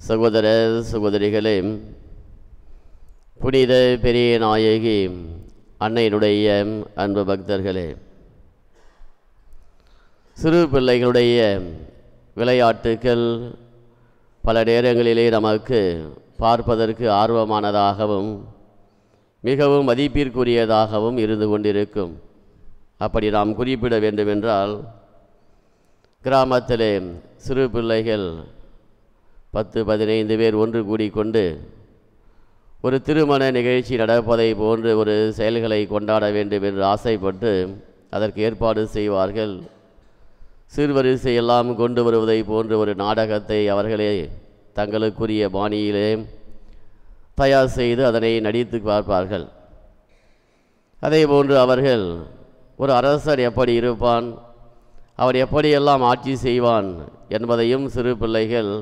சகோதர சகோதரிகளே, புனித பெரிய நாயகி அன்னையினுடைய அன்பு பக்தர்களே, சிறு பிள்ளைகளுடைய விளையாட்டுக்கள் பல நேரங்களிலே நமக்கு பார்ப்பதற்கு ஆர்வமானதாகவும் மிகவும் மதிப்பிற்குரியதாகவும் இருந்து கொண்டிருக்கும். அப்படி நாம் குறிப்பிட வேண்டுமென்றால், கிராமத்திலே சிறு பிள்ளைகள் 10-15 பேர் ஒன்று கூடிக்கொண்டு ஒரு திருமண நிகழ்ச்சி நடப்பதை போன்று ஒரு செயல்களை கொண்டாட வேண்டும் என்று ஆசைப்பட்டு அதற்கு ஏற்பாடு செய்வார்கள். சிறுவரிசையெல்லாம் கொண்டு வருவதை போன்ற ஒரு நாடகத்தை அவர்களே தங்களுக்குரிய பாணியிலே தயார் செய்து அதனை நடித்து பார்ப்பார்கள். அதே போன்று அவர்கள் ஒரு அரசர் எப்படி இருப்பான், அவன் எப்படியெல்லாம் ஆட்சி செய்வான் என்பதையும் சிறு பிள்ளைகள்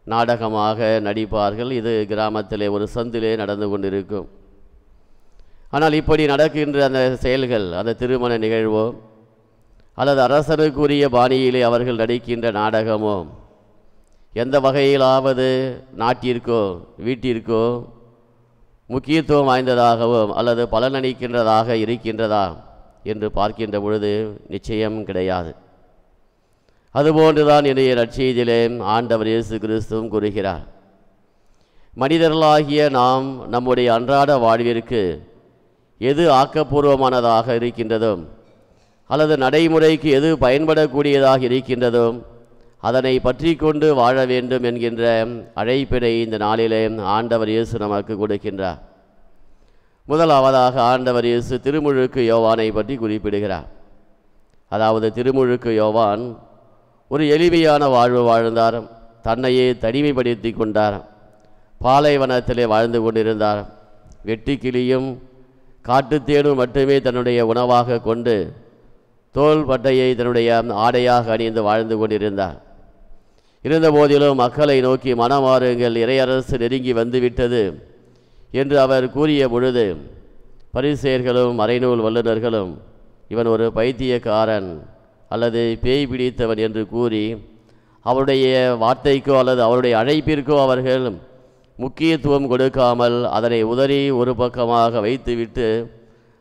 நாடகமாக நடிப்பார்கள். இது கிராமத்திலே ஒரு சந்திலே நடந்து கொண்டிருக்கும். ஆனால் இப்படி நடக்கின்ற அந்த செயல்கள், அந்த திருமண நிகழ்வோ அல்லது அரசனுக்குரிய பாணியிலே அவர்கள் நடிக்கின்ற நாடகமோ எந்த வகையிலாவது நாட்டிற்கோ வீட்டிற்கோ முக்கியத்துவம் வாய்ந்ததாகவோ அல்லது பலனளிக்கின்றதாக இருக்கின்றதா என்று பார்க்கின்ற பொழுது நிச்சயம் கிடையாது. அதுபோன்றுதான் என்னுடைய நற்செய்தியிலே ஆண்டவர் இயேசு கிறிஸ்துவும் கூறுகிறார், மனிதர்களாகிய நாம் நம்முடைய அன்றாட வாழ்விற்கு எது ஆக்கப்பூர்வமானதாக இருக்கின்றதோ அல்லது நடைமுறைக்கு எது பயன்படக்கூடியதாக இருக்கின்றதோ அதனை பற்றி கொண்டு வாழ வேண்டும் என்கின்ற அழைப்பினை இந்த நாளிலே ஆண்டவர் இயேசு நமக்கு கொடுக்கின்றார். முதலாவதாக ஆண்டவர் இயேசு திருமுழுக்கு யோவானை பற்றி குறிப்பிடுகிறார். அதாவது திருமுழுக்கு யோவான் ஒரு எளிமையான வாழ்வு வாழ்ந்தார். தன்னையே தனிமைப்படுத்தி கொண்டார். பாலைவனத்திலே வாழ்ந்து கொண்டிருந்தார். வெட்டுக்கிளியும் காட்டுத்தேனும் மட்டுமே தன்னுடைய உணவாக கொண்டு தோல் பட்டையை தன்னுடைய ஆடையாக அணிந்து வாழ்ந்து கொண்டிருந்தார். இருந்தபோதிலும் மக்களை நோக்கி மனமாறுங்கள், இறையரசு நெருங்கி வந்துவிட்டது என்று அவர் கூறிய பொழுது பரிசேயர்களும் மறைநூல் வல்லுநர்களும் இவன் ஒரு பைத்தியக்காரன் அல்லது பேய் பிடித்தவன் என்று கூறி அவருடைய வார்த்தைக்கோ அல்லது அவருடைய அழைப்பிற்கோ அவர்கள் முக்கியத்துவம் கொடுக்காமல் அதனை உதறி ஒரு பக்கமாக வைத்துவிட்டு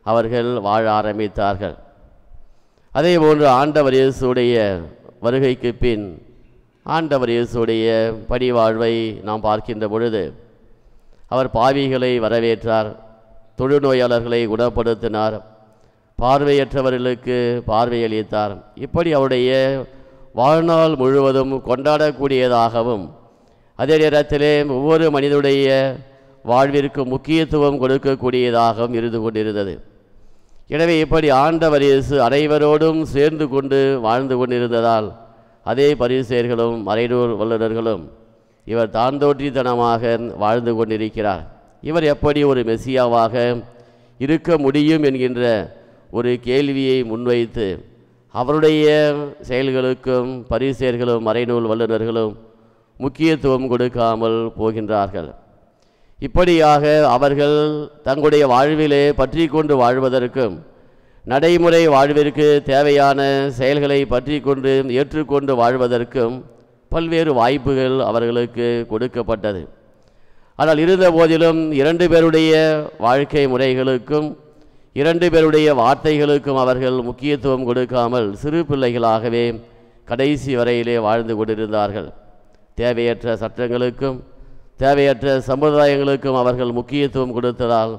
அவர்கள் வாழ ஆரம்பித்தார்கள். அதே போன்று ஆண்டவர் இயேசுடைய வருகைக்கு பின் ஆண்டவர் இயேசுடைய பணிவாழ்வை நாம் பார்க்கின்ற பொழுது அவர் பாவிகளை வரவேற்றார், தொழுநோயாளர்களை குணப்படுத்தினார், பார்வையற்றவர்களுக்கு பார்வையளித்தார். இப்படி அவருடைய வாழ்நாள் முழுவதும் கொண்டாடக்கூடியதாகவும் அதே நேரத்திலே ஒவ்வொரு மனிதனுடைய வாழ்விற்கு முக்கியத்துவம் கொடுக்கக்கூடியதாகவும் இருந்து கொண்டிருந்தது. எனவே இப்படி ஆண்டவர் இயேசு அனைவரோடும் சேர்ந்து கொண்டு வாழ்ந்து கொண்டிருந்ததால் அதே பரிசேயர்களும் மறைநூல் வல்லுநர்களும் இவர் தாந்தோன்றித்தனமாக வாழ்ந்து கொண்டிருக்கிறார், இவர் எப்படி ஒரு மெசியாவாக இருக்க முடியும் என்கின்ற ஒரு கேள்வியை முன்வைத்து அவருடைய செயல்களுக்கும் பரிசேயர்களும் மறைநூல் வல்லுநர்களும் முக்கியத்துவம் கொடுக்காமல் போகின்றார்கள். இப்படியாக அவர்கள் தங்களுடைய வாழ்விலே பற்றி கொண்டு வாழ்வதற்கும் நடைமுறை வாழ்விற்கு தேவையான செயல்களை பற்றி கொண்டு ஏற்றுக்கொண்டு வாழ்வதற்கும் பல்வேறு வாய்ப்புகள் அவர்களுக்கு கொடுக்கப்பட்டது. ஆனால் இருந்த போதிலும் 2 பேருடைய வாழ்க்கை முறைகளுக்கும் 2 பேருடைய வார்த்தைகளுக்கும் அவர்கள் முக்கியத்துவம் கொடுக்காமல் சிறு பிள்ளைகளாகவே கடைசி வரையிலே வாழ்ந்து கொண்டிருந்தார்கள். தேவையற்ற சட்டங்களுக்கும் தேவையற்ற சம்பிரதாயங்களுக்கும் அவர்கள் முக்கியத்துவம் கொடுத்ததால்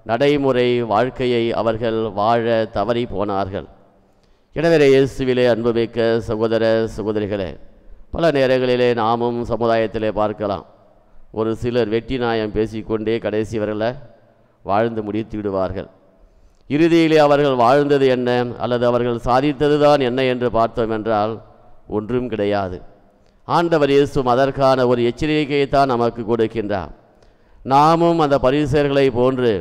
நடைமுறை வாழ்க்கையை அவர்கள் வாழ தவறி போனார்கள். எனவே இயேசுவிலே அன்புமிக்க சகோதர சகோதரிகளே, பல நேரங்களிலே நாமும் சமுதாயத்திலே பார்க்கலாம், ஒரு சிலர் வெட்டி நாயம் பேசிக்கொண்டே கடைசி வரையில் வாழ்ந்து முடித்து விடுவார்கள். இறுதியிலே அவர்கள் வாழ்ந்தது என்ன அல்லது அவர்கள் சாதித்தது தான் என்ன என்று பார்த்தோம் என்றால் ஒன்றும் கிடையாது. ஆண்டவர் இயேசுவும் அதற்கான ஒரு எச்சரிக்கையை தான் நமக்கு கொடுக்கின்றார். நாமும் அந்த பரிசேயர்களை போன்று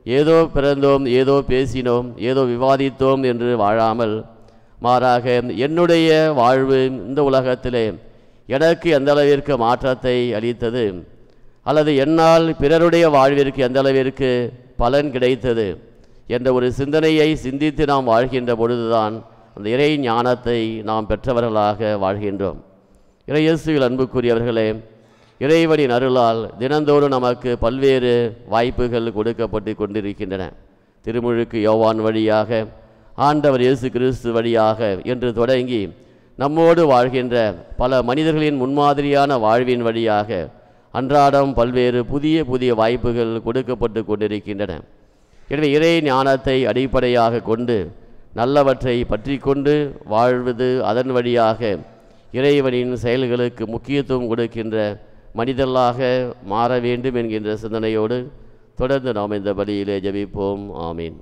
ஏதோ பிறந்தோம், ஏதோ பேசினோம், ஏதோ விவாதித்தோம் என்று வாழாமல் மாறாக என்னுடைய வாழ்வு இந்த உலகத்திலே எனக்கு எந்த அளவிற்கு மாற்றத்தை அளித்தது அல்லது என்னால் பிறருடைய வாழ்விற்கு எந்த அளவிற்கு பலன் கிடைத்தது என்ற ஒரு சிந்தனையை சிந்தித்து நாம் வாழ்கின்ற பொழுதுதான் அந்த இறை ஞானத்தை நாம் பெற்றவர்களாக வாழ்கின்றோம். இறையேசுவில் அன்புக்குரியவர்களே, இறைவனின் அருளால் தினந்தோறும் நமக்கு பல்வேறு வாய்ப்புகள் கொடுக்கப்பட்டு கொண்டிருக்கின்றன. திருமுழுக்கு யோவான் வழியாக, ஆண்டவர் இயேசு கிறிஸ்து வழியாக என்று தொடங்கி நம்மோடு வாழ்கின்ற பல மனிதர்களின் முன்மாதிரியான வாழ்வின் வழியாக அன்றாடம் பல்வேறு புதிய புதிய வாய்ப்புகள் கொடுக்கப்பட்டு கொண்டிருக்கின்றன. எனவே இறை ஞானத்தை அடிப்படையாக கொண்டு நல்லவற்றை பற்றி கொண்டு வாழ்வது, அதன் வழியாக இறைவனின் செயல்களுக்கு முக்கியத்துவம் கொடுக்கின்ற மனிதர்களாக மாற வேண்டும் என்கின்ற சிந்தனையோடு தொடர்ந்து நாம் இந்த பலியிலே ஜெபிப்போம். ஆமீன்.